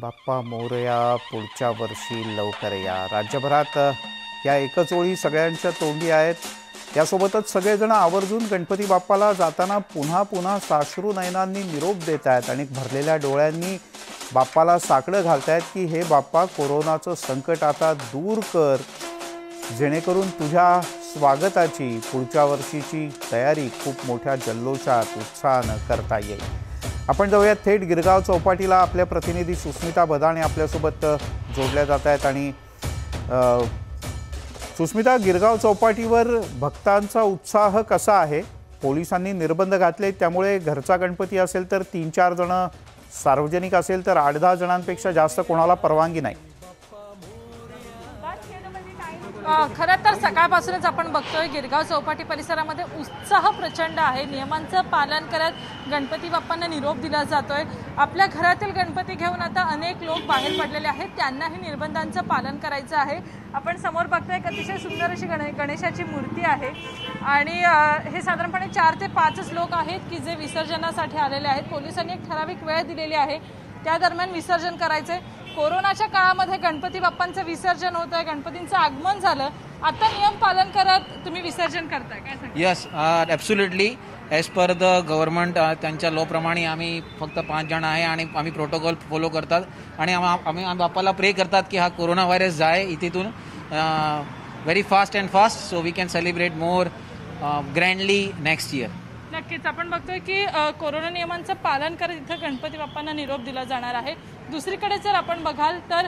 बाप्पा मोरया पुढच्या वर्षी लवकर या. राज्यभरात या एकच ओळी सगळ्यांच्या तोंडी आहेत. त्यासोबतच सगळेजण आवर्जून गणपती बाप्पाला जाताना पुन्हा पुन्हा साश्रू नयनांनी निरोप देत आहेत आणि भरलेल्या डोळ्यांनी बाप्पाला साकडं घालतायत की हे बाप्पा कोरोनाचं संकट आता दूर कर, जेणेकरून तुझ्या स्वागताची पुढच्या वर्षीची तयारी खूप मोठ्या जल्लोषात उत्साहानं करता येईल. आपण जाऊयात थेट गिरगाव चौपाटीला. आपल्या प्रतिनिधी सुस्मिता बदाणे आपल्यासोबत जोडल्या जात आहेत. आणि सुस्मिता, गिरगाव चौपाटीवर भक्तांचा उत्साह कसा आहे? पोलिसांनी निर्बंध घातले, त्यामुळे घरचा गणपती असेल तर 3-4 जण, सार्वजनिक असेल तर 8-10 जणांपेक्षा जास्त कोणाला परवानगी नाही. खरं तर सकाळपासूनच आपण बघतोय गिरगाव चौपाटी परिसरामध्ये उत्साह प्रचंड आहे. नियमांचं पालन करत गणपती बाप्पांना निरोप दिला जातोय. आपल्या घरातील गणपती घेऊन आता अनेक लोक बाहेर पडलेले आहेत, त्यांनाही निर्बंधांचं पालन करायचं आहे. आपण समोर बघतोय एक अतिशय सुंदर अशी गणेशाची मूर्ती आहे आणि हे साधारणपणे 4 ते 5 लोक आहेत की जे विसर्जनासाठी आलेले आहेत. पोलिसांनी एक ठराविक वेळ दिलेली आहे, त्या दरम्यान विसर्जन करायचंय. कोरोनाच्या काळामध्ये गणपती बाप्पांचं विसर्जन होत आहे, गणपतींचं आगमन झालं, आता नियम पालन करत तुम्ही विसर्जन करताय काय सांगता? Yes, absolutely as per the government त्यांच्या लॉ प्रमाणे आम्ही फक्त 5 जण आहे आणि आम्ही प्रोटोकॉल फॉलो करतात आणि आम्ही बाप्पाला प्रे करतात की हा कोरोना व्हायरस जाय इथून very fast and fast, so we can celebrate more grandly next year. नक्कीच आपण बघतोय की कोरोना नियमांचं पालन करत इथं गणपती बाप्पांना निरोप दिला जाणार आहे. दुसरीकडे जर आपण बघाल तर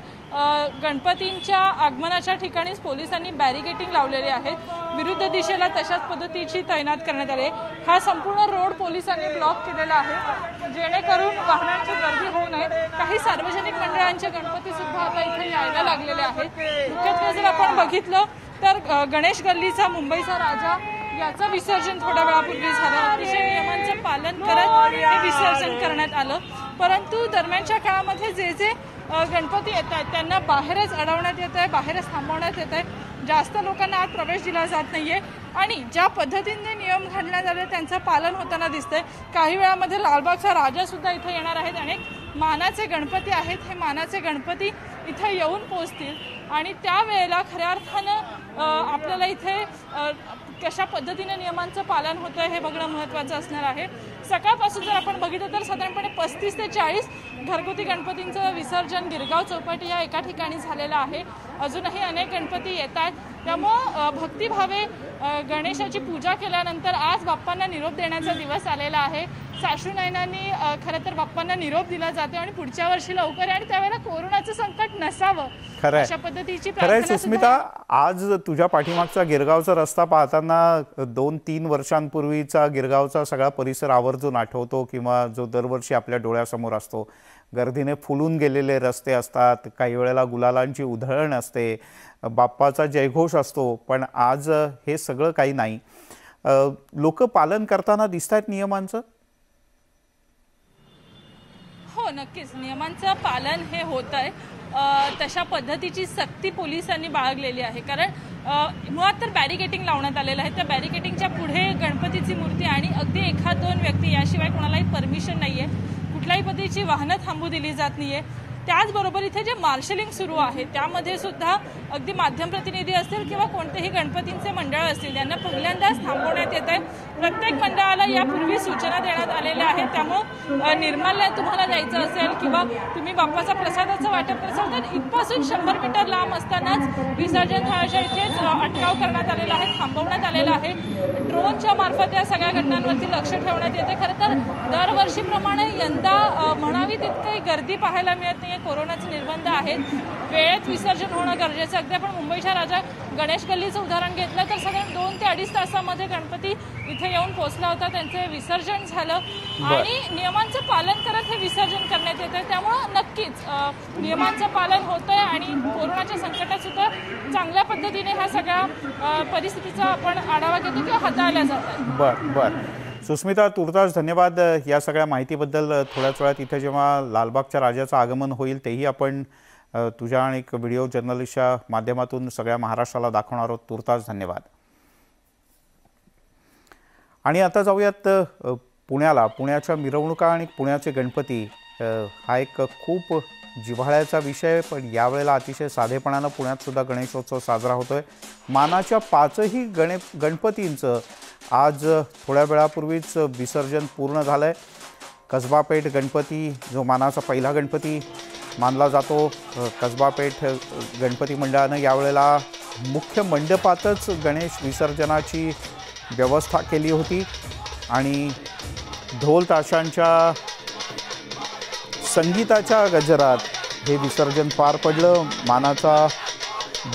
गणपतींच्या आगमनाच्या ठिकाणीच पोलिसांनी बॅरिकेटिंग लावलेले आहेत. विरुद्ध दिशेला तशाच पद्धतीची तैनात करण्यात आली आहे. हा संपूर्ण रोड पोलिसांनी ब्लॉक केलेला आहे, जेणेकरून वाहनांची गर्दी होऊ नये. काही सार्वजनिक मंडळांचे गणपती सुद्धा आता इथे यायला लागलेले आहेत. मुख्यत्वे जर आपण बघितलं तर गणेश गल्लीचा मुंबईचा राजा याचं विसर्जन थोड्या वेळापूर्वी झालं. अतिशय नियमांचं पालन करत हे विसर्जन करण्यात आलं. परंतु दरम्यानच्या काळामध्ये जे गणपती येत आहेत त्यांना बाहेरच अडवण्यात येत आहे, बाहेरच थांबवण्यात येत आहे. जास्त लोकांना आत प्रवेश दिला जात नाहीये आणि ज्या पद्धतीने नियम घालण्यात आले त्यांचं पालन होताना दिसतंय. काही वेळामध्ये लालबागचा राजा सुद्धा इथे येणार आहेत. अनेक मानाचे गणपती आहेत, हे मानाचे गणपती इथे येऊन पोहोचतील आणि त्यावेळेला खऱ्या अर्थानं आपल्याला इथे कशा पद्धतीने नियमांचं पालन होतं हे बघणं महत्त्वाचं असणार आहे. सकाळपासून जर आपण बघितलं तर साधारणपणे 35 ते 40 घरगुती गणपतींचं विसर्जन गिरगाव चौपाटी या एका ठिकाणी झालेलं आहे. अजूनही अनेक गणपती येत आहेत, त्यामुळं भक्तिभावे गणेशाची पूजा केल्यानंतर आज बाप्पांना निरोप देण्याचा दिवस आलेला आहे. साश्रू नयनांनी खरं तर बाप्पांना निरोप दिला जातो आणि पुढच्या वर्षी लवकर आणि त्यावेळेला कोरोनाचं संकट नसावं अशा पद्धतीची खरंय. सुस्मिता, आज तुझ्या पाठीमागचा गिरगावचा रस्ता पाहताना 2-3 वर्षांपूर्वीचा गिरगावचा सगळा परिसर आवर्जून आठवतो किंवा जो दरवर्षी आपल्या डोळ्यासमोर असतो. गर्दीने फुलून गेलेले रस्ते असतात, काही वेळेला गुलालांची उधळण असते, बाप्पाचा जयघोष असतो. पण आज हे सगळं काही नाही. लोक पालन करताना दिसत आहेत नियमांचं? हो, नक्कीच नियमांचं पालन हे होत आहे. तशा पद्धतीची सक्ती पोलिसांनी बाळगलेली आहे. कारण मुळात तर बॅरिकेटिंग लावण्यात आलेलं आहे. त्या बॅरिकेटिंगच्या पुढे गणपतीची मूर्ती आणि अगदी 1-2 व्यक्ती याशिवाय कोणालाही परमिशन नाही आहे. कुठल्याही पद्धतीची वाहनं थांबू दिली जात नाही आहे. त्याचबरोबर इथे जे मार्शलिंग सुरू आहे त्यामध्ये सुद्धा अगदी माध्यम प्रतिनिधी असतील किंवा कोणतेही गणपतींचे मंडळ असतील त्यांना पहिल्यांदाच थांबवण्यात येत आहे. प्रत्येक मंडळाला यापूर्वी सूचना देण्यात आलेल्या आहेत. त्यामुळं निर्माल्यात तुम्हाला जायचं असेल किंवा तुम्ही बाप्पाचा प्रसादाचं वाटप करायचं तर इथपासून 100 मीटर लांब असतानाच विसर्जन झाल्याच्या इथेच अटकाव करण्यात आलेला आहे, थांबवण्यात आलेला आहे. ड्रोनच्या मार्फत या सगळ्या घटनांवरती लक्ष ठेवण्यात येते. खरं तर दरवर्षीप्रमाणे यंदा म्हणावी तितकी गर्दी पाहायला मिळत नाही. कोरोनाचे निर्बंध आहेत, वेळेत विसर्जन होणं गरजेचं. अगदी आपण मुंबईच्या राजा गणेश गल्लीचं उदाहरण घेतलं तर साधारण 2 ते 2.5 तासामध्ये गणपती इथे येऊन पोहोचला होता, त्यांचे विसर्जन झालं आणि नियमांचं पालन करत हे विसर्जन करण्यात येतं. त्यामुळं नक्कीच नियमांचं पालन होतंय आणि कोरोनाच्या संकटात सुद्धा चांगल्या पद्धतीने ह्या सगळ्या परिस्थितीचा आपण आढावा घेतो किंवा हाताळल्या जातात. बरं. सुस्मिता, तुर्तास धन्यवाद या सगळ्या माहितीबद्दल. थोड्याच वेळात इथे जेव्हा लालबागच्या राजाचं आगमन होईल तेही आपण तुझ्या आणि व्हिडिओ जर्नलिस्टच्या माध्यमातून सगळ्या महाराष्ट्राला दाखवणार आहोत. तुर्तास धन्यवाद. आणि आता जाऊयात पुण्याला. पुण्याच्या मिरवणुका आणि पुण्याचे गणपती हा एक खूप जिव्हाळ्याचा विषय, पण यावेळेला अतिशय साधेपणानं पुण्यात सुद्धा गणेशोत्सव साजरा होतोय। मानाच्या 5ही गणपतींचं आज थोड्या वेळापूर्वीच विसर्जन पूर्ण झालंय। कसबा पेठ गणपती जो मानाचा पहिला गणपती मानला जातो, कसबा पेठ गणपती मंडळानं यावेळेला मुख्य मंडपातच गणेश विसर्जनाची व्यवस्था केली होती आणि ढोल ताशांच्या संगीताच्या गजरात हे विसर्जन पार पडलं। मानाचा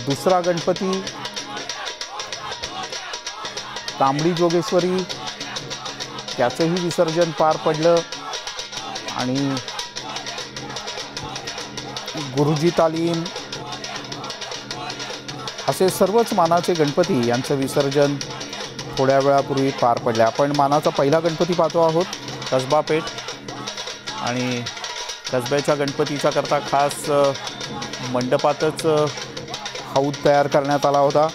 दुसरा गणपती तांबडी जोगेश्वरी त्याचंही विसर्जन पार पडलं आणि गुरुजी तालीम असे सर्वच मानाचे गणपती यांचं विसर्जन थोड्या वेळापूर्वी पार पडले। आपण मानाचा पहिला गणपती पाहतो आहोत, कसबा पेठ, आणि कसब्याच्या गणपतीच्या करता खास मंडपातच हौद तयार करण्यात आला होता।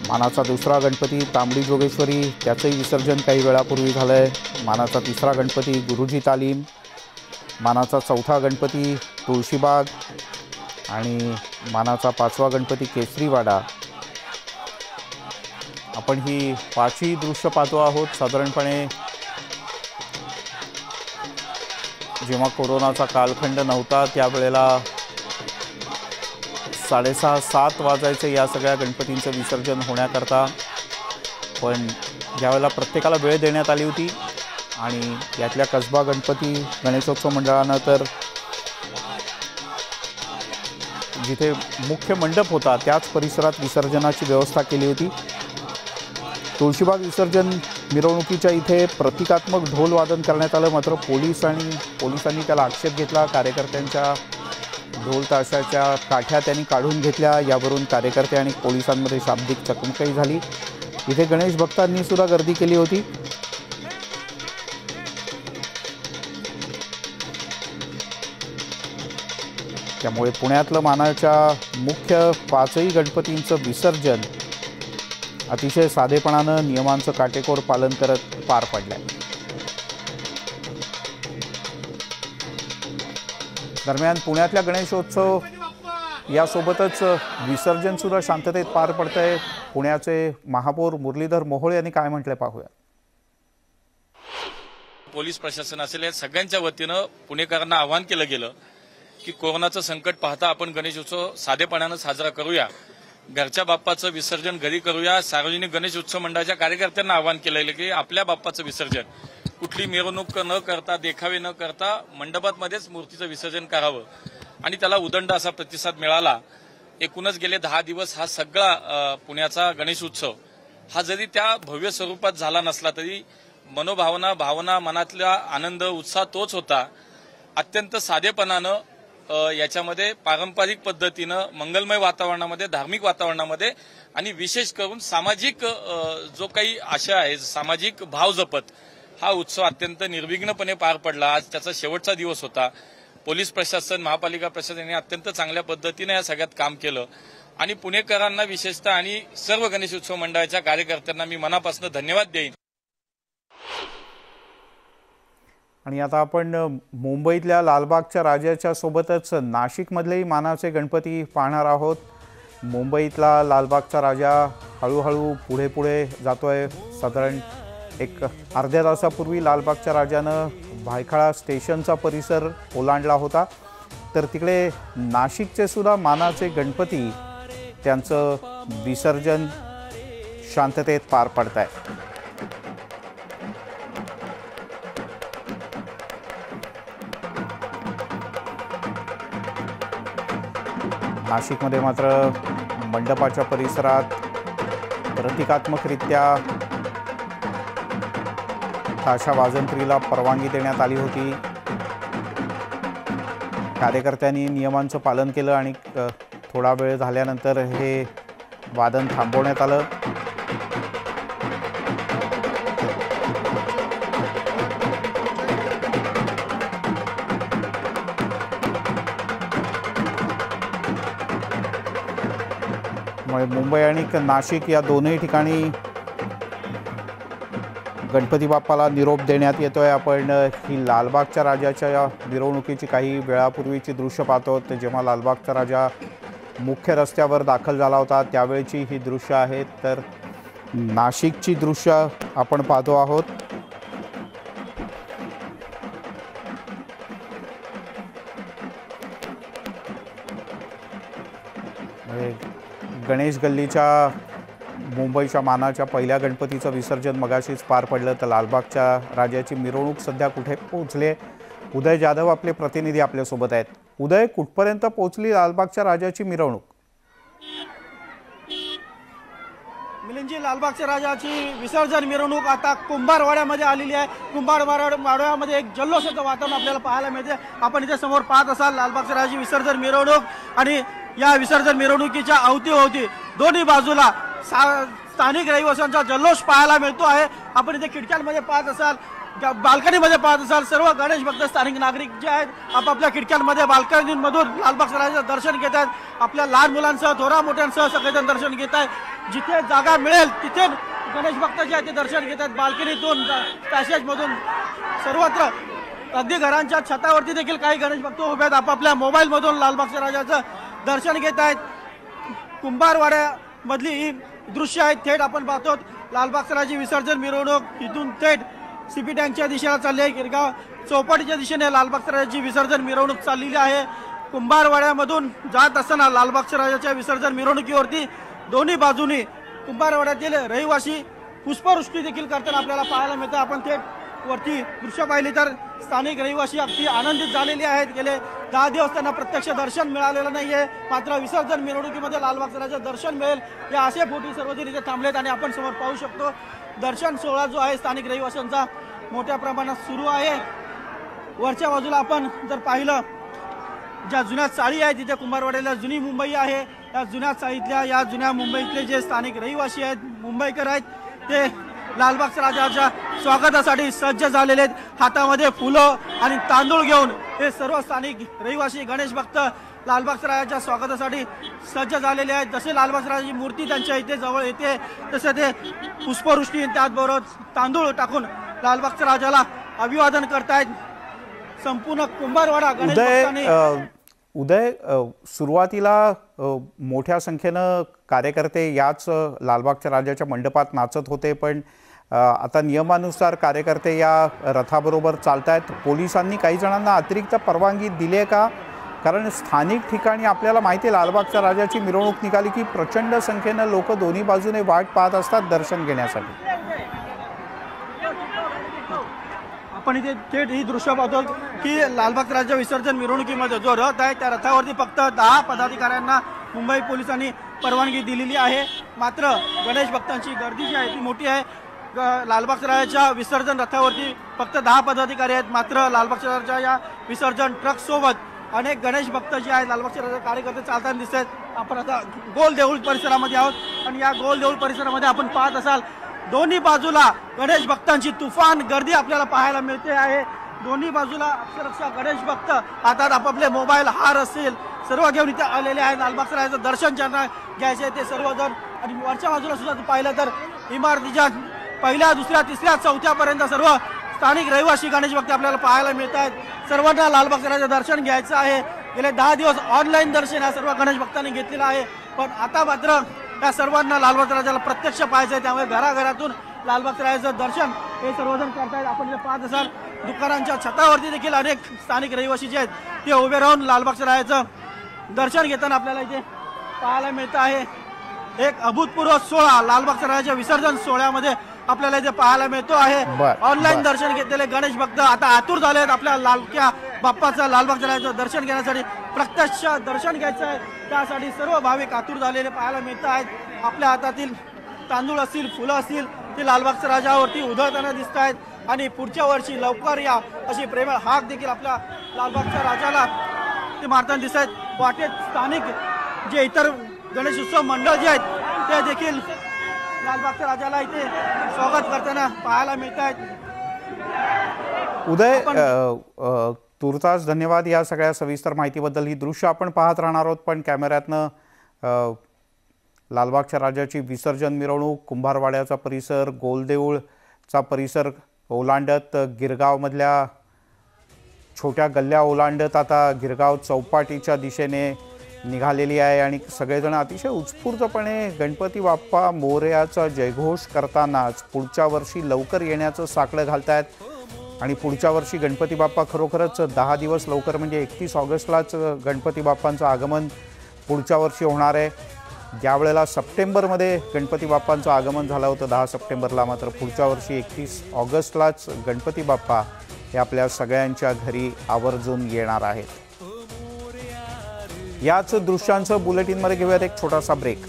मानाचा दुसरा गणपती तांबडी जोगेश्वरी त्याचंही विसर्जन काही वेळापूर्वी झालंय। मानाचा तिसरा गणपती गुरुजी तालीम, मानाचा चौथा गणपती तुळशीबाग आणि मानाचा 5वा गणपती केसरीवाडा। आपण ही 5ही दृश्य पाहतो आहोत। साधारणपणे जेव्हा कोरोनाचा कालखंड नव्हता त्यावेळेला 6:30-7 वाजायचे या सगळ्या गणपतींचं विसर्जन होण्याकरता, पण यावेळेला प्रत्येकाला वेळ देण्यात आली होती आणि यातल्या कसबा गणपती गणेशोत्सव मंडळानं तर जिथे मुख्य मंडप होता त्याच परिसरात विसर्जनाची व्यवस्था केली होती। तुळशीबाग विसर्जन मिरवणुकीच्या इथे प्रतिकात्मक ढोल वादन करण्यात आलं, मात्र पोलिसांनी त्याला आक्षेप घेतला। कार्यकर्त्यांच्या ढोल ताशाच्या काठ्या त्यांनी काढून घेतल्या, यावरून कार्यकर्ते आणि पोलिसांमध्ये शाब्दिक चकमकही झाली। इथे गणेश भक्तांनी सुद्धा गर्दी केली होती। त्यामुळे पुण्यातलं मानाच्या मुख्य 5ही गणपतींचं विसर्जन अतिशय साधेपणानं नियमांचं काटेकोर पालन करत पार पडलंय। दरम्यान पुण्यातल्या गणेशोत्सव यासोबतच विसर्जन सुद्धा शांततेत पार पडतंय। पुण्याचे महापौर मुरलीधर मोहोळ यांनी काय म्हटलंय पाहूया। पोलीस प्रशासन असेल या सगळ्यांच्या वतीनं पुणेकरांना आवाहन केलं गेलं की कोरोनाचं संकट पाहता आपण गणेशोत्सव साधेपणानं साजरा करूया, घरच्या बाप्पाचं विसर्जन घरी करूया। सार्वजनिक गणेश उत्सव मंडळाच्या कार्यकर्त्यांना आवाहन केलं की आपल्या बाप्पाचं विसर्जन कुठली मिरवणूक न करता, देखावे न करता मंडपातमध्येच मूर्तीचं विसर्जन करावं आणि त्याला उदंड असा प्रतिसाद मिळाला। एकूणच गेले 10 दिवस हा सगळा पुण्याचा गणेश उत्सव हा जरी त्या भव्य स्वरूपात झाला नसला तरी भावना मनातला आनंद उत्साह तोच होता। अत्यंत साधेपणानं याच्यामध्ये पारंपरिक पद्धतीनं मंगलमय वातावरणामध्ये, धार्मिक वातावरणामध्ये आणि विशेष करून सामाजिक जो काही आशा आहे, सामाजिक भाव जपत हा उत्सव अत्यंत निर्विघ्नपणे पार पडला। आज त्याचा शेवटचा दिवस होता। पोलीस प्रशासन, महापालिका प्रशासन यांनी अत्यंत चांगल्या पद्धतीने या सगळ्यात काम केलं आणि पुणेकरांना विशेषतः आणि सर्व गणेश उत्सव मंडळाच्या कार्यकर्त्यांना मी मनापासून धन्यवाद देईन। आणि आता आपण मुंबईतल्या लालबागच्या राजाच्या सोबतच नाशिकमधलेही मानाचे गणपती पाहणार आहोत। मुंबईतला लालबागचा राजा हळूहळू पुढे जातोय। साधारण एक अर्ध्या तासापूर्वी लालबागच्या राजानं भायखळा स्टेशनचा परिसर ओलांडला होता, तर तिकडे नाशिकचे सुद्धा मानाचे गणपती त्यांचं विसर्जन शांततेत पार पडतंय। नाशिकमध्ये मात्र मंडपाच्या परिसरात प्रतिकात्मकरित्या ताशा वाजंत्रीला परवानगी देण्यात आली होती। कार्यकर्त्यांनी नियमांचं पालन केलं आणि थोडा वेळ झाल्यानंतर हे वादन थांबवण्यात आलं। मुंबई आणि नाशिक या दोनही ठिकाणी गणपती बाप्पाला निरोप देण्यात येतोय। आपण ही लालबागच्या राजाच्या या मिरवणुकीची काही वेळापूर्वीची दृश्य पाहतो। जेव्हा लालबागचा राजा मुख्य रस्त्यावर दाखल झाला होता त्यावेळची ही दृश्य आहेत। तर नाशिकची दृश्य आपण पाहतो आहोत। गणेश गल्लीच्या मुंबईच्या मानाच्या पहिल्या गणपतीचं विसर्जन मगाशीच पार पडलं। तर लालबागच्या राजाची मिरवणूक सध्या कुठे पोहोचले? उदय जाधव आपले प्रतिनिधी आपल्यासोबत आहेत। उदय, कुठपर्यंत पोहोचली लालबागच्या राजाची मिरवणूक? मिलिंदजी, लालबागच्या राजाची विसर्जन मिरवणूक आता कुंभारवाड्यामध्ये आलेली आहे। कुंभारवाड्यामध्ये एक जल्लोषाचं वातावरण आपल्याला पाहायला मिळते। आपण इथे समोर पाहत असाल लालबागच्या राजाची विसर्जन मिरवणूक आणि या विसर्जन मिरवणुकीच्या अवतीभोवती दोन्ही बाजूला स्थानिक रहिवाशांचा जल्लोष पाहायला मिळतो आहे। आपण इथे खिडक्यांमध्ये पाहत असाल, बाल्कनीमध्ये पाहत असाल, सर्व गणेश भक्त स्थानिक नागरिक जे आहेत आपापल्या खिडक्यांमध्ये बाल्कनीमधून लालबागच्या राजाचं दर्शन घेत आहेत। आपल्या लहान मुलांसह थोरा मोठ्यांसह सगळेजण दर्शन घेत आहेत। जिथे जागा मिळेल तिथे गणेश भक्त जे आहेत ते दर्शन घेत आहेत। बाल्कनीतून, पॅसेजमधून, सर्वत्र, अगदी घरांच्या छतावरती देखील काही गणेश भक्त उभे आहेत। आपापल्या मोबाईलमधून लालबागच्या राजाचं दर्शन घेत आहेत। कुंभारवाड्यामधली ही दृश्य आहेत, थेट आपण पाहतो। लालबागच्या राजाची विसर्जन मिरवणूक इथून थेट सीपी टँकच्या दिशेला चालली आहे। गिरगाव चौपाटीच्या दिशेने लालबागच्या राजाची विसर्जन मिरवणूक चाललेली आहे। कुंभारवाड्यामधून जात असताना लालबागच्या राजाच्या विसर्जन मिरवणुकीवरती दोन्ही बाजूनी कुंभारवाड्यातील रहिवासी पुष्पवृष्टी देखील करताना आपल्याला पाहायला मिळतं। आपण थेट वरती दृश्य पाहिली तर स्थानिक रहिवासी अगदी आनंदित झालेले आहेत। गेले 10 दिवस त्यांना प्रत्यक्ष दर्शन मिळालेलं नाहीये, मात्र विसर्जन मिरवणुकीमध्ये लालबागच्या राजाचं दर्शन मिळेल या आशेपोटी सर्वजण इथे थांबलेत। आणि आपण समोर पाहू शकतो दर्शन सोहळा जो आहे स्थानिक रहिवाशांचा मोठ्या प्रमाणात सुरू आहे। वरच्या बाजूला आपण जर पाहिलं, ज्या जुन्या चाळी आहेत तिथे कुंभारवाड्याला जुनी मुंबई आहे। या जुन्या चाळीतल्या, या जुन्या मुंबईतले जे स्थानिक रहिवासी आहेत, मुंबईकर आहेत, ते लालबागच्या राजाच्या स्वागतासाठी सज्ज झालेले आहेत। हातामध्ये फुलं आणि तांदूळ घेऊन हे सर्व स्थानिक रहिवासी गणेश भक्त लालबागच्या राजाच्या स्वागतासाठी सज्ज झालेले आहेत। जसे लालबागच्या राजाची मूर्ती त्यांच्या इथे जवळ येते तसे ते पुष्पवृष्टी त्याचबरोबर तांदूळ टाकून लालबागच्या राजाला अभिवादन करतायत। संपूर्ण कुंभारवाडा गणेश भक्तांनी उदय, सुरुवातीला मोठ्या संख्येनं कार्यकर्ते याच लालबागच्या राजाच्या मंडपात नाचत होते, पण आता नियमानुसार कार्यकर्ते या रथाबरोबर चालतायत। पोलिसांनी काही जणांना अतिरिक्त परवानगी दिली आहे का? कारण स्थानिक ठिकाणी आपल्याला माहिती आहे लालबागच्या राजाची मिरवणूक निघाली की प्रचंड संख्येनं लोक दोन्ही बाजूने वाट पाहत असतात दर्शन घेण्यासाठी। आपण इथे थेट ही दृश्य पाहतो की लालबागच्या राजाच्या विसर्जन मिरवणुकीमध्ये जो रथ आहे त्या रथावरती फक्त 10 पदाधिकाऱ्यांना मुंबई पोलिसांनी परवानगी दिलेली आहे। मात्र गणेश भक्तांची गर्दी जी आहे ती मोठी आहे। लालबागच्या राजाच्या विसर्जन रथावरती फक्त 10 पदाधिकारी आहेत, मात्र लालबागच्या राजाच्या या विसर्जन ट्रक सोबत अनेक गणेश भक्त जे आहेत लालबागच्या राजाचे कार्यकर्ते चालताना दिसत आहेत। आपण आता गोल देऊळ परिसरामध्ये आहोत आणि या गोल देऊळ परिसरामध्ये आपण पाहत असाल दोन्ही बाजूला गणेश भक्तांची तुफान गर्दी आपल्याला पाहायला मिळते आहे। दोन्ही बाजूला अक्षरशः गणेश भक्त हातात आपापले मोबाईल, हार असेल सर्व घेऊन इथे आलेले आहेत। लालबागच्या राजाचं दर्शन ज्यांना घ्यायचे ते सर्वजण। आणि वरच्या बाजूला सुद्धा पाहिलं तर इमारतीच्या पहिल्या, दुसऱ्या, तिसऱ्या, चौथ्यापर्यंत सर्व स्थानिक रहिवासी गणेश भक्त आपल्याला पाहायला मिळत आहेत। सर्वांना लालबागच्या राजाचं दर्शन घ्यायचं आहे। गेले 10 दिवस ऑनलाईन दर्शन या सर्व गणेश भक्तांनी घेतलेलं आहे, पण आता मात्र त्या सर्वांना लालबागच्या राजाला प्रत्यक्ष पाहायचं आहे। त्यामुळे घराघरातून लालबागच्या राजाचं दर्शन हे सर्वजण करतायत। आपण जे पाहत असाल दुकानांच्या छतावरती देखील अनेक स्थानिक रहिवासी जे आहेत ते उभे राहून लालबागच्या राजाचं दर्शन घेताना आपल्याला इथे पाहायला मिळतं आहे। एक अभूतपूर्व सोहळा लालबागच्या राजाच्या विसर्जन सोहळ्यामध्ये आपल्याला इथे पाहायला मिळतो आहे। ऑनलाईन दर्शन घेतलेले गणेश भक्त आता आतुर झाले आहेत आपल्या लालक्या बाप्पाचं, लालबागच्या राजाचं दर्शन घेण्यासाठी। प्रत्यक्ष दर्शन घ्यायचं आहे त्यासाठी सर्व भाविक आतुर झालेले पाहायला मिळत आहेत। आपल्या हातातील तांदूळ असतील, फुलं असतील ते लालबागच्या राजावरती उधळताना दिसत आहेत आणि पुढच्या वर्षी लवकर या अशी प्रेमळ हाक देखील आपल्या लालबागच्या राजाला ते मारताना दिसत आहेत। वाटेत स्थानिक जे इतर गणेशोत्सव मंडळ जे आहेत ते देखील लालबागच्या राजाला इथे स्वागत करताना पाहायला मिळत आहेत। उदय, तुर्तास धन्यवाद या सगळ्या सविस्तर माहितीबद्दल। ही दृश्य आपण पाहत राहणार आहोत, पण कॅमेऱ्यातनं लालबागच्या राजाची विसर्जन मिरवणूक, कुंभारवाड्याचा परिसर, गोलदेऊळ, चा परिसर ओलांडत गिरगावमधल्या छोट्या गल्ल्या ओलांडत आता गिरगाव चौपाटीच्या दिशेने निघालेली आहे आणि सगळेजण अतिशय उत्स्फूर्तपणे गणपती बाप्पा मोरयाचा जयघोष करतानाच पुढच्या वर्षी लवकर येण्याचं साकडं घालतायत आणि पुढच्या वर्षी गणपती बाप्पा खरोखरच 10 दिवस लवकर म्हणजे 31 ऑगस्टलाच गणपती बाप्पांचं आगमन पुढच्या वर्षी होणार आहे. ज्यावेळेला सप्टेंबरमध्ये गणपती बाप्पांचं आगमन झालं होतं 10 सप्टेंबरला, मात्र पुढच्या वर्षी 31 ऑगस्टलाच गणपती बाप्पा हे आपल्या सगळ्यांच्या घरी आवर्जून येणार आहेत. याच दृश्यांचं बुलेटिनमध्ये घेऊयात एक छोटासा ब्रेक.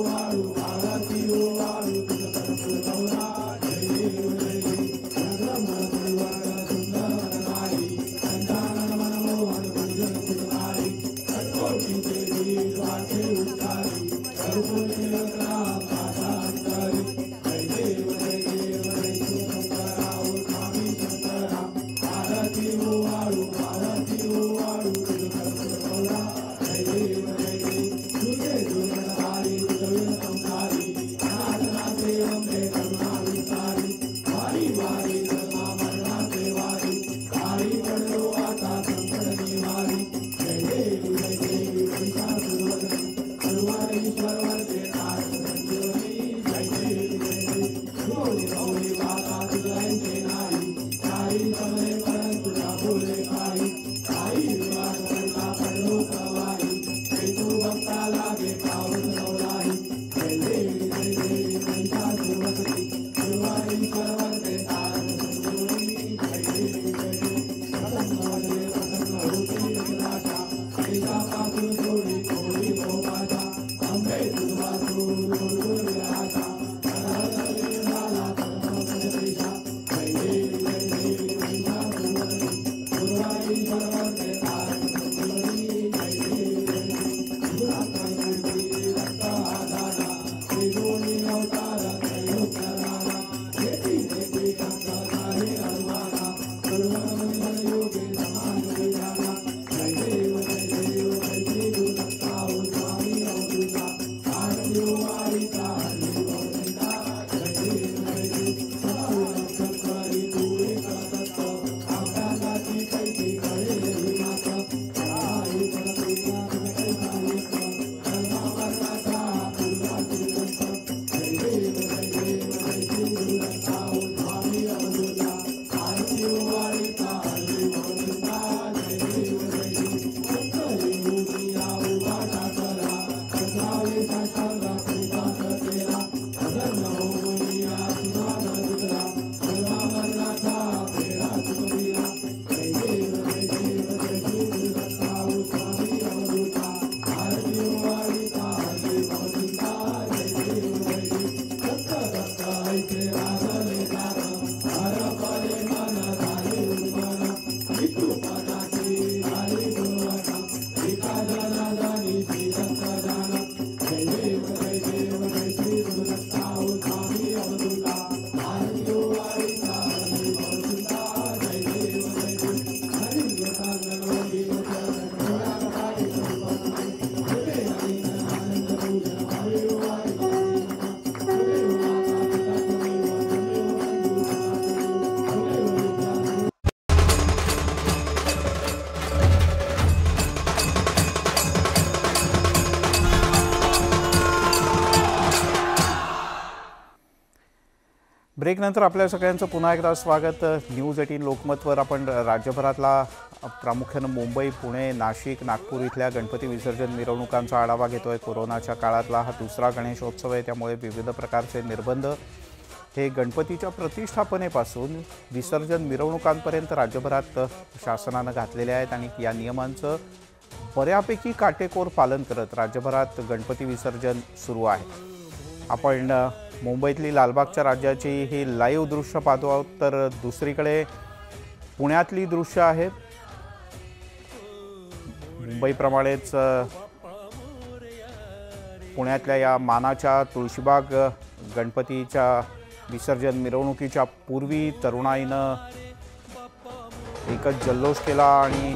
वाळू ब्रेकनंतर आपल्या सगळ्यांचं पुन्हा एकदा स्वागत. न्यूज 18 लोकमतवर आपण राज्यभरातला प्रामुख्यानं मुंबई, पुणे, नाशिक, नागपूर इथल्या गणपती विसर्जन मिरवणुकांचा आढावा घेतोय. कोरोनाच्या काळातला हा दुसरा गणेशोत्सव आहे, त्यामुळे विविध प्रकारचे निर्बंध हे गणपतीच्या प्रतिष्ठापनेपासून विसर्जन मिरवणुकांपर्यंत राज्यभरात शासनानं घातलेले आहेत आणि या नियमांचं बऱ्यापैकी काटेकोर पालन करत राज्यभरात गणपती विसर्जन सुरू आहे. आपण मुंबईतली लालबागच्या राज्याची ही लाईव्ह दृश्य पाहतो आहोत, तर दुसरीकडे पुण्यातली दृश्य आहेत. मुंबईप्रमाणेच पुण्यातल्या या मानाच्या तुळशीबाग गणपतीच्या विसर्जन मिरवणुकीच्या पूर्वी तरुणाईनं एकच जल्लोष केला आणि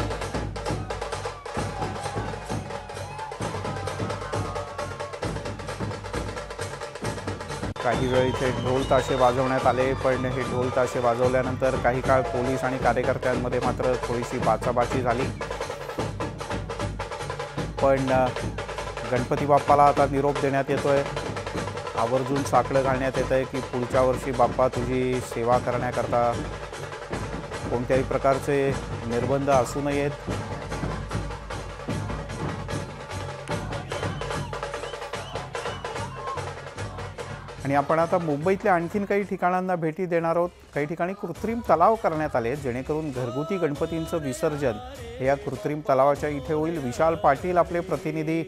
काही वेळ इथे ढोल ताशे वाजवण्यात आले, पण हे ढोल ताशे वाजवल्यानंतर काही काळ पोलीस आणि कार्यकर्त्यांमध्ये मात्र थोडीशी बाचाबाची झाली. पण गणपती बाप्पाला आता निरोप देण्यात येतोय, आवर्जून साकडं घालण्यात येत आहे की पुढच्या वर्षी बाप्पा तुझी सेवा करण्याकरता कोणत्याही प्रकारचे निर्बंध असू नयेत. आणि आपण आता मुंबईतल्या आणखीन काही ठिकाणांना भेटी देणार आहोत. काही ठिकाणी कृत्रिम तलाव करण्यात आले, जेणेकरून घरगुती गणपतींचं विसर्जन हे या कृत्रिम तलावाच्या इथे होईल. विशाल पाटील आपले प्रतिनिधी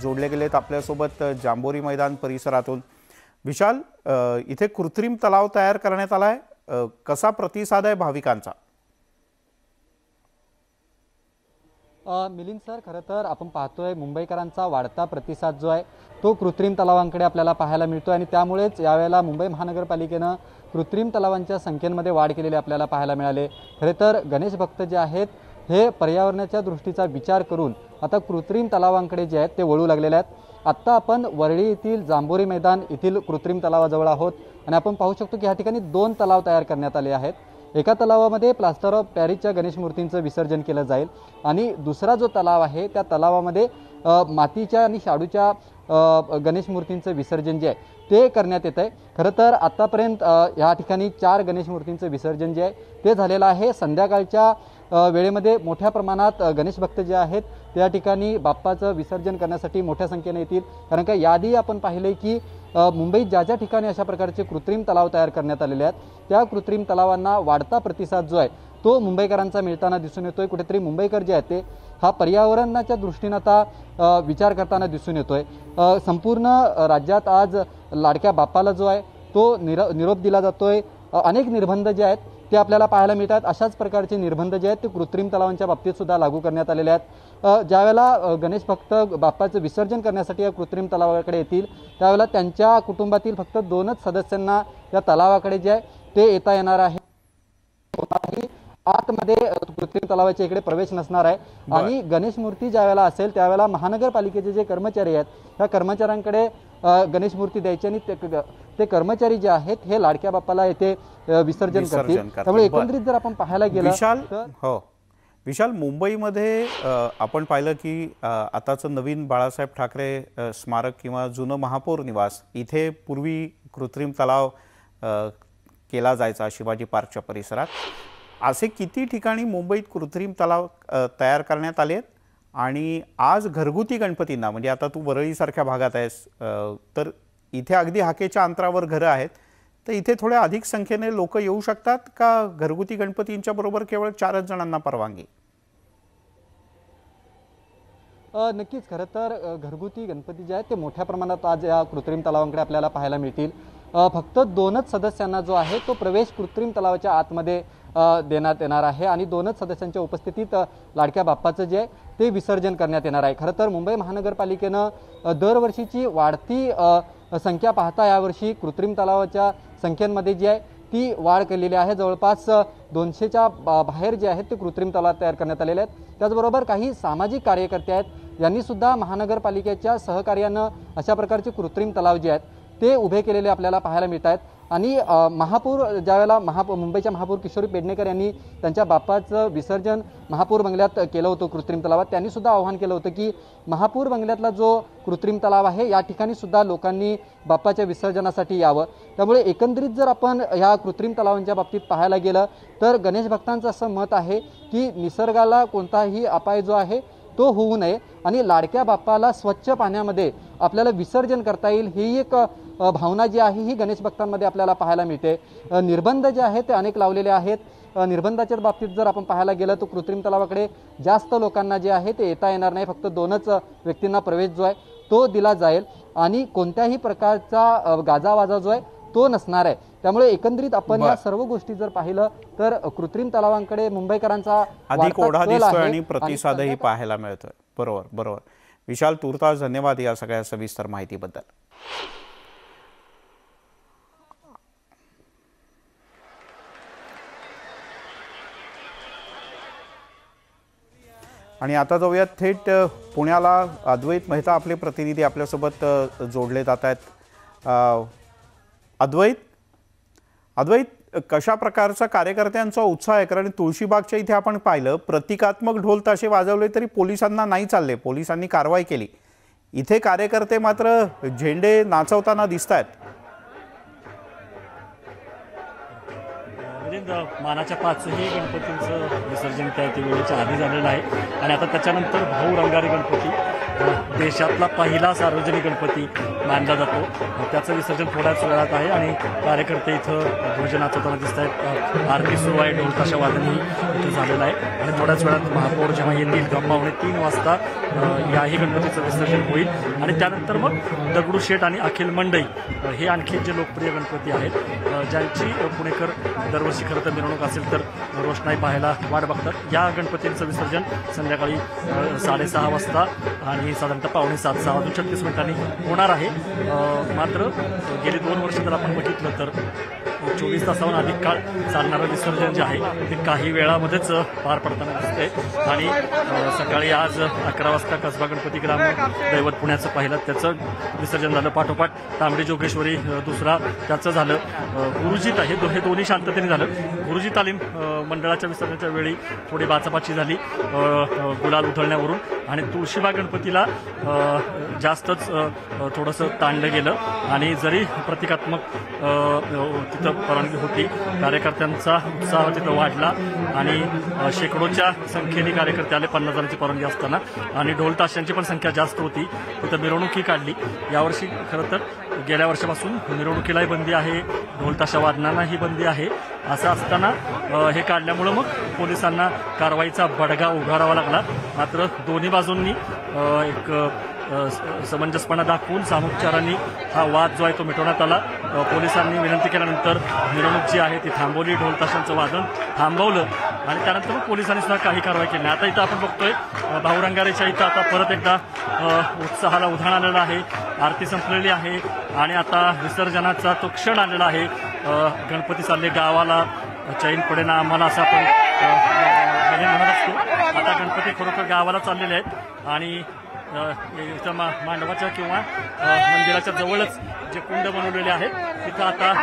जोडले गेलेत आपल्यासोबत जांभोरी मैदान परिसरातून. विशाल, इथे कृत्रिम तलाव तयार करण्यात आलाय, कसा प्रतिसाद आहे भाविकांचा? मिलिंद सर, खरं तर आपण पाहतोय मुंबईकरांचा वाढता प्रतिसाद जो आहे तो कृत्रिम तलावांकडे आपल्याला पाहायला मिळतोय आणि त्यामुळेच यावेळेला मुंबई महानगरपालिकेनं कृत्रिम तलावांच्या संख्येमध्ये वाढ केलेली आपल्याला पाहायला मिळाले. खरे तर गणेश भक्त जे आहेत हे पर्यावरणाच्या दृष्टीचा विचार करून आता कृत्रिम तलावांकडे जे आहेत ते वळू लागलेले आहेत. आत्ता आपण वरळी येथील जांभोरी मैदान येथील कृत्रिम तलावाजवळ आहोत आणि आपण पाहू शकतो की या ठिकाणी 2 तलाव तयार करण्यात आले आहेत. एका तलावामध्ये प्लास्टर ऑफ पॅरिसच्या गणेश मूर्तींचं विसर्जन केलं जाईल आणि दुसरा जो तलाव आहे त्या तलावामध्ये मातीच्या आणि शाडूच्या गणेश मूर्तींचं विसर्जन जे आहे ते करण्यात येत आहे. खरं तर आत्तापर्यंत या ठिकाणी 4 गणेश मूर्तींचं विसर्जन जे आहे ते झालेलं आहे. संध्याकाळच्या वेळेमध्ये मोठ्या प्रमाणात गणेश भक्त जे आहेत त्या ठिकाणी बाप्पाचं विसर्जन करण्यासाठी मोठ्या संख्येने येतील. कारण का याआधी आपण पाहिले की मुंबईत ज्या ज्या ठिकाणी अशा प्रकारचे कृत्रिम तलाव तयार करण्यात आलेले आहेत त्या कृत्रिम तलावांना वाढता प्रतिसाद जो आहे तो मुंबईकरांचा मिळताना दिसून येतोय. कुठेतरी मुंबईकर जे आहेत ते हा पर्यावरणाच्या दृष्टीनं आता विचार करताना दिसून येतोय. संपूर्ण राज्यात आज लाडक्या बाप्पाला जो आहे तो निरोप दिला जातोय. अनेक निर्बंध जे आहेत ते आपल्याला पाहायला मिळतात. अशाच प्रकारचे निर्बंध जे आहेत ते कृत्रिम तलावांच्या बाबतीत सुद्धा लागू करण्यात आलेले आहेत. ज्यावेळेला गणेश भक्त बाप्पाचं विसर्जन करण्यासाठी या कृत्रिम तलावाकडे येतील त्यावेळेला त्यांच्या कुटुंबातील फक्त 2च सदस्यांना या तलावाकडे जे आहे ते येता येणार आहे. आतमध्ये कृत्रिम तलावाच्या इकडे प्रवेश नसणार आहे आणि गणेश मूर्ती ज्यावेळेला असेल त्यावेळेला महानगरपालिकेचे जे कर्मचारी आहेत त्या कर्मचाऱ्यांकडे गणेश मूर्ती द्यायची आणि ते कर्मचारी जे आहेत हे लाडक्या बाप्पाला येथे विसर्जन करतील. त्यामुळे एकंदरीत जर आपण पाहायला गेलं विशाल, मुंबईमध्ये आपण पाहिलं की आताचं नवीन बाळासाहेब ठाकरे स्मारक किंवा जुनं महापौर निवास इथे पूर्वी कृत्रिम तलाव केला जायचा शिवाजी पार्कच्या परिसरात. असे किती ठिकाणी मुंबईत कृत्रिम तलाव तयार करण्यात आले आहेत आणि आज घरगुती गणपतींना, म्हणजे आता तू वरळीसारख्या भागात आहेस तर इथे अगदी हाकेच्या अंतरावर घरं आहेत, तर इथे थोड्या अधिक संख्येने लोक येऊ शकतात का घरगुती गणपतींच्या बरोबर केवळ 4च जणांना परवानगी? नक्कीच, खरं तर घरगुती गणपती जे आहेत ते मोठ्या प्रमाणात आज या कृत्रिम तलावांकडे आपल्याला पाहायला मिळतील. फक्त 2च सदस्यांना जो आहे तो प्रवेश कृत्रिम तलावाच्या आतमध्ये देण्यात येणार आहे आणि 2च सदस्यांच्या उपस्थितीत लाडक्या बाप्पाचं जे आहे ते विसर्जन करण्यात येणार आहे. खरं तर मुंबई महानगरपालिकेनं दरवर्षीची वाढती संख्या पाहता यावर्षी कृत्रिम तलावाच्या संख्येमध्ये जी आहे ती वाढ केलेली आहे. जवळपास 200च्या बाहेर जे आहेत ते कृत्रिम तलाव तयार करण्यात आलेले आहेत. त्याचबरोबर काही सामाजिक कार्यकर्ते आहेत यांनी सुद्धा महानगरपालिकेच्या सहकार्यानं अशा प्रकारचे कृत्रिम तलाव जे आहेत ते उभे केलेले आपल्याला पाहायला मिळत आहेत. आणि महापौर ज्यावेळेला मुंबईच्या महापौर किशोरी पेडणेकर यांनी त्यांच्या बाप्पाचं विसर्जन महापौर बंगल्यात केलं होतं कृत्रिम तलावात, त्यांनी सुद्धा आवाहन केलं होतं की महापौर बंगल्यातला जो कृत्रिम तलाव आहे या ठिकाणी सुद्धा लोकांनी बाप्पाच्या विसर्जनासाठी यावं. त्यामुळे एकंदरीत जर आपण ह्या कृत्रिम तलावांच्या बाबतीत पाहायला गेलं तर गणेश भक्तांचं असं मत आहे की निसर्गाला कोणताही अपाय जो आहे तो होऊ नये आणि लाडक्या बाप्पाला स्वच्छ पाण्यामध्ये आपल्याला विसर्जन करता येईल ही एक भावना जी आहे ही गणेश भक्तांमध्ये आपल्याला पाहायला मिळते. निर्बंध जे आहेत ते अनेक लावलेले आहेत. निर्बंधाच्याच बाबतीत जर आपण पाहायला गेलं तर कृत्रिम तलावाकडे जास्त लोकांना जे आहे ते येता येणार नाही. फक्त 2च व्यक्तींना प्रवेश जो आहे तो दिला जाईल आणि कोणत्याही प्रकारचा गाजावाजा जो आहे तो नसणार आहे. त्यामुळे एकंदरीत आपण या सर्व गोष्टी जर पाहिलं तर कृत्रिम तलावांकडे मुंबईकरांचा अधिक ओढा दिसतोय आणि प्रतिसादही पाहायला मिळतोय. बरोबर. विशाल, तूर्तास धन्यवाद या सगळ्या सविस्तर माहितीबद्दल. आणि आता जाऊयात थेट पुण्याला. अद्वैत मेहता आपले प्रतिनिधी आपल्यासोबत जोडले जात आहेत. अद्वैत, कशा प्रकारचा कार्यकर्त्यांचा उत्साह आहे? कारण तुळशीबागच्या इथे आपण पाहिलं प्रतिकात्मक ढोल ताशे वाजवले तरी पोलिसांना नाही चालले, पोलिसांनी कारवाई केली. इथे कार्यकर्ते मात्र झेंडे नाचवताना दिसत आहेत. मानाच्या 5ही गणपतींचं विसर्जन त्या वेळेच्या आधी झालेलं आहे आणि आता त्याच्यानंतर भाऊ रंगारी गणपती देशातला पहिला सार्वजनिक गणपती मानला जातो. त्याचं विसर्जन थोड्याच वेळात आहे आणि कार्यकर्ते इथं ध्वज नाचवताना दिसत आहेत. आरती सुरू आहे, ढोल ताशा वादनही इथं झालेलं आहे आणि थोड्याच वेळात महापौर जेव्हा येतील 2:15 वाजता याही गणपतीचं विसर्जन होईल आणि त्यानंतर मग दगडूशेठ आणि अखिल मंडई हे आणखी जे लोकप्रिय गणपती आहेत ज्यांची पुणेकर दरवर्षी खरं तर मिरवणूक असेल तर रोषणाई पाहायला वाट बघतात. या गणपतींचं विसर्जन संध्याकाळी 6:30 वाजता आणि साधारणतः 6:35 होणार आहे. मात्र गेली 2 वर्ष जर आपण बघितलं तर 24 तासाहून अधिक काळ चालणारं विसर्जन जे आहे ते काही वेळामध्येच पार पडताना दिसतंय आणि सकाळी आज 11 वाजता कसबा गणपती ग्राम दैवत पुण्याचं पहिलं त्याचं विसर्जन झालं. पाठोपाठ तांबडी जोगेश्वरी दुसरा त्याचं झालं. गुरुजी हे दोन्ही शांततेने झालं. गुरुजी तालीम मंडळाच्या विसर्जनाच्या वेळी थोडी बाचाबाची झाली गुलाल उधळण्यावरून आणि तुळशीबाग गणपतीला जास्तच थोडंसं ताणलं गेलं आणि जरी प्रतिकात्मक तिथं परवानगी होती कार्यकर्त्यांचा उत्साह तिथं वाढला आणि शेकडोच्या संख्येने कार्यकर्ते आले 50 जणांची परवानगी असताना आणि ढोल ताशांची पण संख्या जास्त होती. तिथं मिरवणुकी काढली. यावर्षी खरं तर गेल्या वर्षापासून मिरवणुकीलाही बंदी आहे, ढोल ताशा वादनांनाही बंदी आहे. असं असताना हे काढल्यामुळं मग पोलिसांना कारवाईचा बडगा उगारावा लागला. मात्र दोन्ही बाजूंनी एक समंजसपणा दाखवून सामुपचारांनी हा वाद जो आहे तो मिटवण्यात आला. पोलिसांनी विनंती केल्यानंतर मिरवणूक जी आहे ती थांबवली, ढोल ताशांचं वादन थांबवलं आणि त्यानंतर मग पोलिसांनी सुद्धा काही कारवाई केली नाही. आता इथं आपण बघतोय भाऊ रंगारीच्या इथं आता परत एकदा उत्साहाला उधाण आलेलं आहे. आरती संपलेली आहे आणि आता विसर्जनाचा तो क्षण आलेला आहे. गणपती चालले गावाला, चैन पडे ना आम्हाला असं आपण म्हणत असतो. आता गणपती खरोखर गावाला चाललेले आहेत आणि इथं मांडवाच्या किंवा मंदिराच्या जवळच जे कुंड बनवलेले आहेत तिथं आता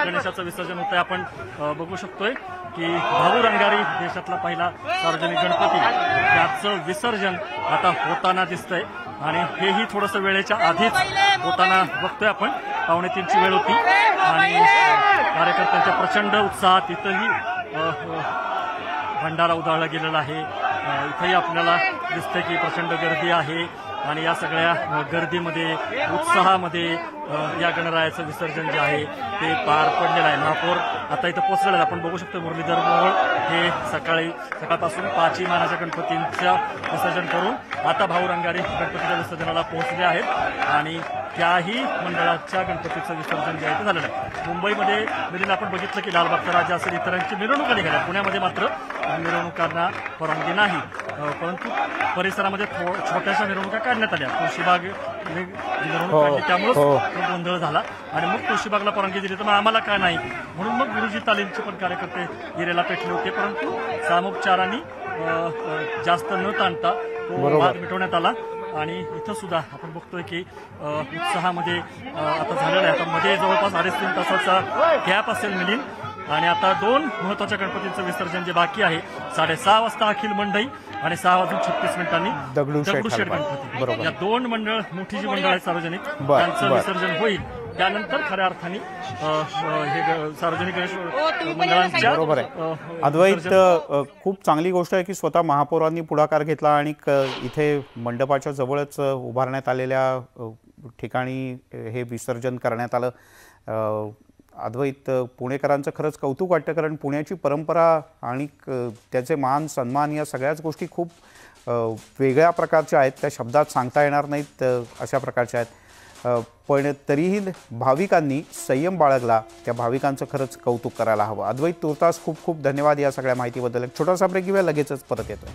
गणेशाचं विसर्जन होतंय. आपण बघू शकतोय की भाऊ रंगारी देशातला पहिला सार्वजनिक गणपती त्याचं विसर्जन आता होताना दिसतंय आणि हेही थोडंसं वेळेच्या आधीच होताना बघतोय आपण. 2:45ची वेळ होती आणि कार्यकर्त्यांच्या प्रचंड उत्साहात इथंही भंडारा उधळला गेलेला आहे. इथंही आपल्याला दिसतंय की प्रचंड गर्दी आहे आणि या सगळ्या गर्दीमध्ये उत्साहामध्ये या गणरायाचं विसर्जन जे आहे ते पार पडलेलं आहे. महापौर आता इथं पोहोचलेलं आहे. आपण बघू शकतो मुरलीधर मोहोळ हे सकाळपासून 5ही मानाच्या गणपतींचं विसर्जन करून आता भाऊ रंगारी गणपतीच्या विसर्जनाला पोहोचले आहेत आणि त्याही मंडळाच्या गणपतीचं विसर्जन जे आहे ते झालेलं आहे. मुंबईमध्ये मिरवणूक आपण बघितलं की लालबागचा राजा असेल इतरांची मिरवणुका निघाल्या. पुण्यामध्ये मात्र मिरवणुकांना परवानगी नाही, परंतु परिसरामध्ये छोट्याशा मिरवणुका काढण्यात आल्या. तुळशीबाग मिरवणूक काढली त्यामुळेच गोंधळ झाला आणि मग तुळशीबागला परवानगी दिली तर मग आम्हाला काय नाही म्हणून मग गुरुजी तालीमचे पण कार्यकर्ते हिरेला पेटले होते. परंतु सामोपचारांनी जास्त न ताणता तो वाद मिटवण्यात आला आणि इथं सुद्धा आपण बघतोय की उत्साहामध्ये आता झालेलं आहे. आता मध्ये जवळपास 3.5 तासाचा गॅप असेल मिलिंद. आणि आता 2 महत्वाच्या गणपतींचं विसर्जन जे बाकी आहे 6:30 वाजता अखिल मंडई आणि 6:36 दगडूशेठ गणपती. बरोबर. या 2 मंडळ मोठी जी मंडळ आहेत सार्वजनिक बर, त्यांचं बर. विसर्जन होईल. त्यानंतर खऱ्या अर्थाने हे सार्वजनिक गणेश मंडळांच्या बरोबर आहे. अद्वैत, खूप चांगली गोष्ट आहे की स्वतः महापौरांनी पुढाकार घेतला आणि इथे मंडपाच्या जवळच उभारण्यात आलेल्या ठिकाणी हे विसर्जन करण्यात आलं. अद्वैत, पुणेकरांचं खरंच कौतुक वाटतं, कारण पुण्याची परंपरा आणि त्याचे मान सन्मान या सगळ्याच गोष्टी खूप वेगळ्या प्रकारच्या आहेत. त्या शब्दात सांगता येणार नाहीत, अशा प्रकारच्या आहेत. पण तरीही भाविकांनी संयम बाळगला. त्या भाविकांचं खरंच कौतुक करायला हवं. अद्वैत, तुर्तास खूप खूप धन्यवाद या सगळ्या माहितीबद्दल. एक छोटासा ब्रेक घेऊया, लगेचच परत येतोय.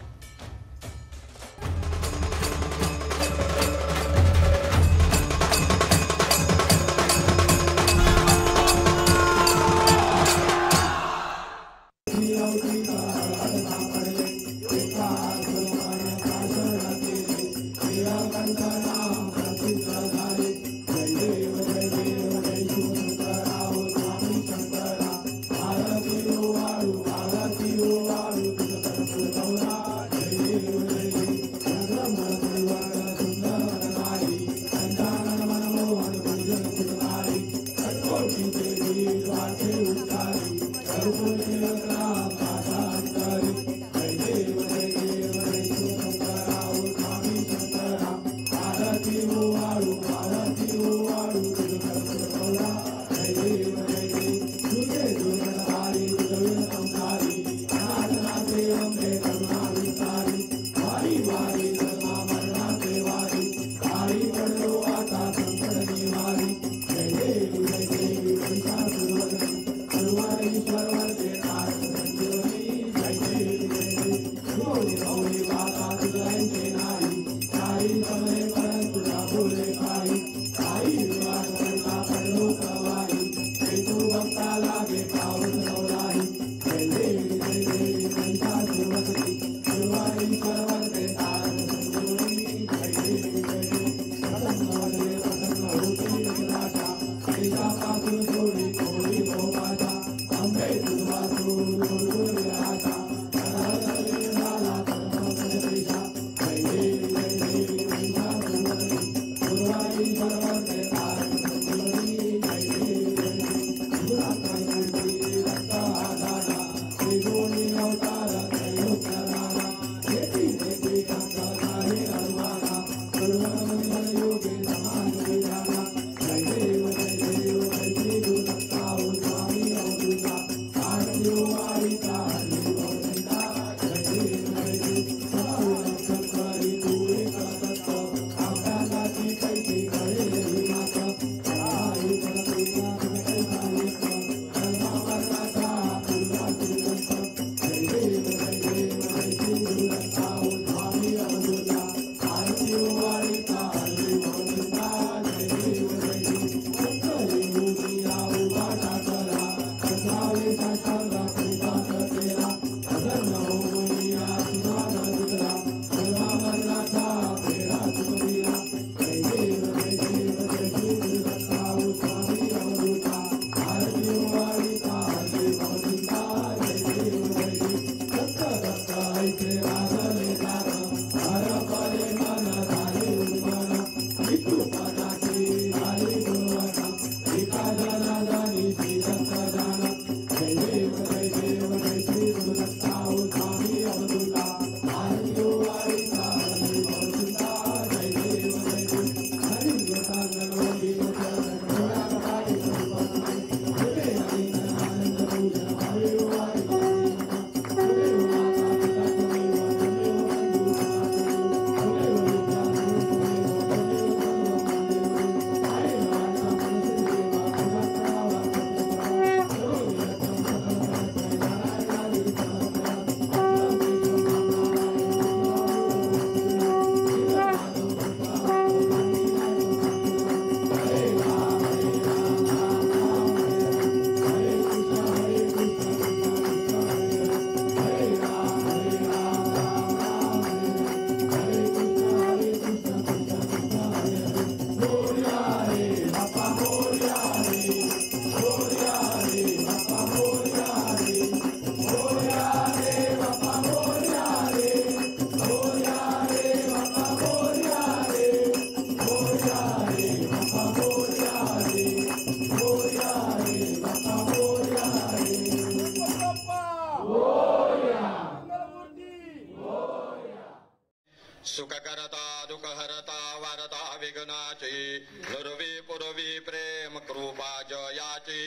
सुख करता दुःख हरता वारता विघ्नाची नुरवी पुरवी प्रेम कृपा जयाची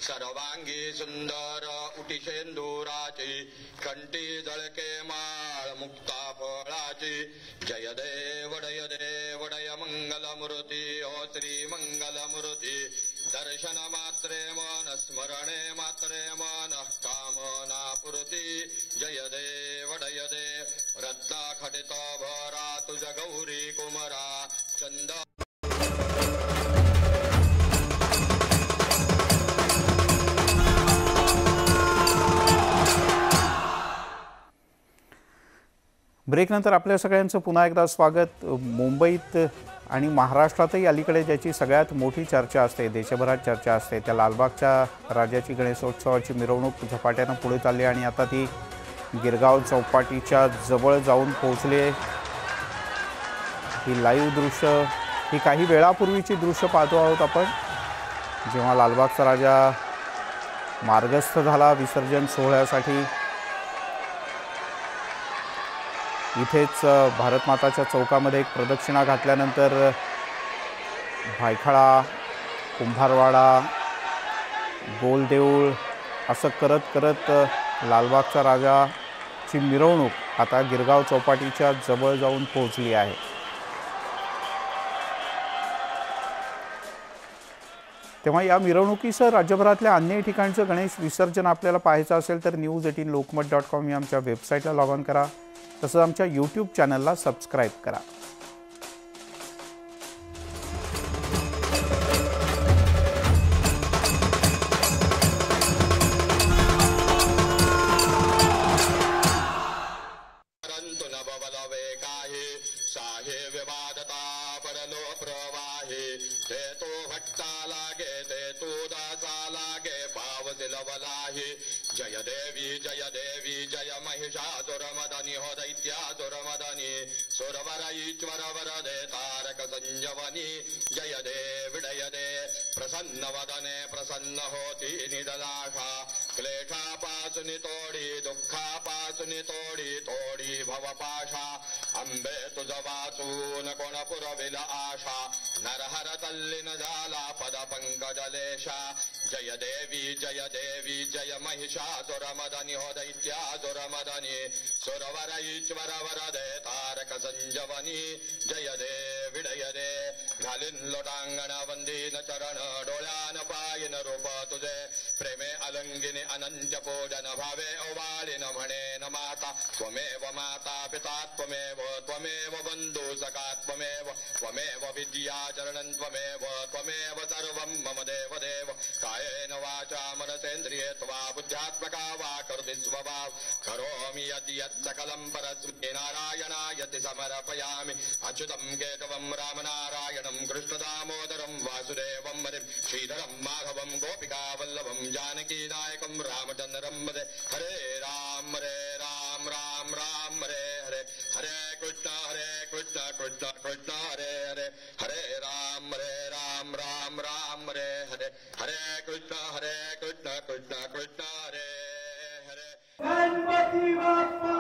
सर्वांगी सुंदर उटिशेंदुराची कंठी जळके माळ मुक्ता फळाची जय देव वडय मंगलमूर्ती हो श्री मंगलमूर्ती दर्शन मात्रे मन स्मरणे मात्रे मन कामना पूर्ती जय देव रत्ना खडित भरा तुझ गौरी कुमरा चंद ब्रेकनंतर आपल्या सगळ्यांचं पुन्हा एकदा स्वागत. मुंबईत आणि महाराष्ट्रातही अलीकडे ज्याची सगळ्यात मोठी चर्चा असते, देशभरात चर्चा असते, त्या लालबागच्या राजाची गणेशोत्सवाची मिरवणूक झपाट्यानं पुढे चालली आणि आता ती गिरगाव चौपाटीच्या जवळ जाऊन पोहोचले. ही लाईव्ह दृश्य, ही काही वेळापूर्वीची दृश्य पाहतो आहोत आपण, जेव्हा लालबागचा राजा मार्गस्थ झाला विसर्जन सोहळ्यासाठी. इथेच भारतमाताच्या चौकामध्ये एक प्रदक्षिणा घातल्यानंतर भायखळा, कुंभारवाडा, गोलदेऊळ असं करत करत लालबागचा राजाची मिरवणूक आता गिरगाव चौपाटीच्या जवळ जाऊन पोहोचली आहे. तेव्हा या मिरवणुकीसह राज्यभरातल्या अन्य ठिकाणचं गणेश विसर्जन आपल्याला पाहायचं असेल तर news18lokmat.com या आमच्या वेबसाईटला लॉग ऑन करा. तसंच आमच्या यूट्यूब चॅनलला सबस्क्राईब करा. जय देवी जय महिषासुरमदनि हो दैत्यासुरमदनि सुरवर ईश्वर वरदे तारक संजवनी जय दे प्रसन्न वदने प्रसन्न होती निदलाशा क्लेशापासुनि तोडी दुःखापासुनि तोडी भवपाशा अंबे तुझ वाचून कोण पुरविल आशा नरहर तल्लीन झाला पद पंकजलेशा जय देवी जय महिषासुरमदनि हो दैत्यासुरमदनि सुरवर ईश्वर वरदे तारक संजवनी जय दे घालीन लोटांगण वंदीन चरण डोळ्यान पायन रूप तुझे प्रेमे अलंगिनी अनंत पूजन भावे ओवाळीन म्हणे न माता त्वमेव माता पिता त्वमेव बंधु सखा त्वमेव विद्या चरणं त्वमेव सर्वं मम देव कायेन वाचा मनसेन्द्रिये त्वा बुद्ध्यात्मका वा कर्ति स्वभाव करोमि यत् सकलं परस्मै नारायणायति समर्पयामि अच्युतं केशवं रामनारायणं कृष्णदामोदरं वासुदेवं हरिं श्रीधरं माधवं गोपिकावल्लभं जानकीनायकं रामचन्द्रं भजे. हरे राम राम हरे हरे हरे कृष्ण कृष्ण कृष्ण हरे हरे हरे राम राम हरे हरे हरे कृष्ण कृष्ण कृष्ण हरे हरे. गणपती बाप्पा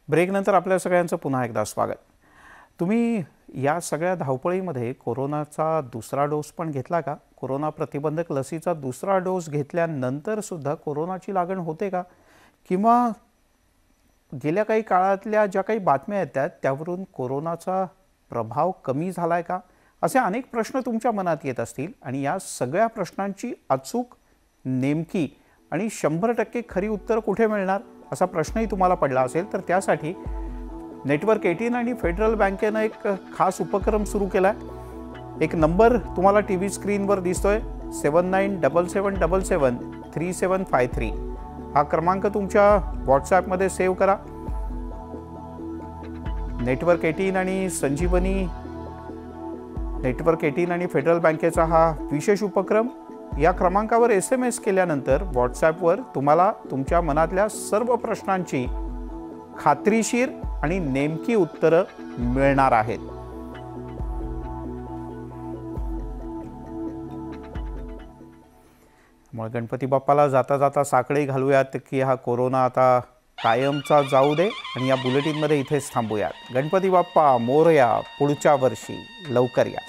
ब्रेकनंतर आपल्या सगळ्यांचं पुन्हा एकदा स्वागत. तुम्ही या सगळ्या धावपळीमध्ये कोरोनाचा दुसरा डोस पण घेतला का? कोरोना प्रतिबंधक लसीचा दुसरा डोस घेतल्यानंतर सुद्धा कोरोनाची लागण होते का? किंवा गेल्या काही काळातल्या ज्या काही बातम्या येतात त्यावरून कोरोनाचा प्रभाव कमी झालाय का? असे अनेक प्रश्न तुमच्या मनात येत असतील आणि या सगळ्या प्रश्नांची अचूक, नेमकी आणि 100% खरी उत्तरं कुठे मिळणार असा प्रश्नही तुम्हाला पडला असेल, तर त्यासाठी नेटवर्क 18 आणि फेडरल बँकेनं एक खास उपक्रम सुरू केला आहे. एक नंबर तुम्हाला TV स्क्रीनवर दिसतोय, 7977773753. हा क्रमांक तुमच्या व्हॉट्सॲपमध्ये सेव्ह करा. नेटवर्क 18 आणि संजीवनी, नेटवर्क 18 आणि फेडरल बँकेचा हा विशेष उपक्रम. या क्रमांकावर SMS केल्यानंतर व्हॉट्सॲपवर तुम्हाला तुमच्या मनातल्या सर्व प्रश्नांची खात्रीशीर आणि नेमकी उत्तरं मिळणार आहेत. मग गणपती बाप्पाला जाता जाता साकडे घालूयात की हा कोरोना आता कायमचा जाऊ दे, आणि या बुलेटिनमध्ये इथेच थांबूयात. गणपती बाप्पा मोरया, पुढच्या वर्षी लवकर या.